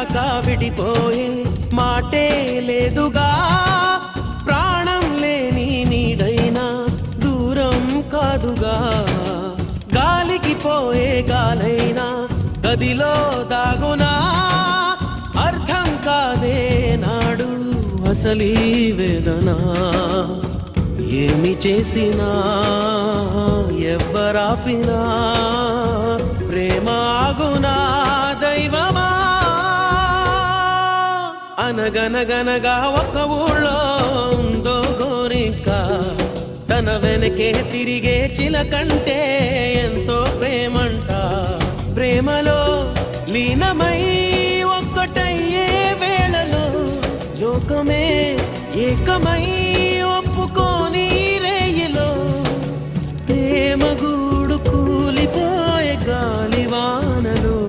దాకా విడిపోయే మాటే లేదుగా ప్రాణం లేని నీడైనా దూరం కాదుగా గాలికి పోయే గాలైనా గదిలో దాగునా అర్థం కాదే నాడు అసలీ వేదన ఏమి చేసినా ఎవ్వరాపినా ప్రేమ ఆగునా దైవమా అనగనగనగా ఒక ఊళ్ళో ఉందో గోరింక తన వెనకే తిరిగే చిలకంటే ఎంతో ప్రేమంట ప్రేమలో లీనమై ఒక్కటయ్యే వేళలో లోకమే ఏకమై ఒప్పుకోని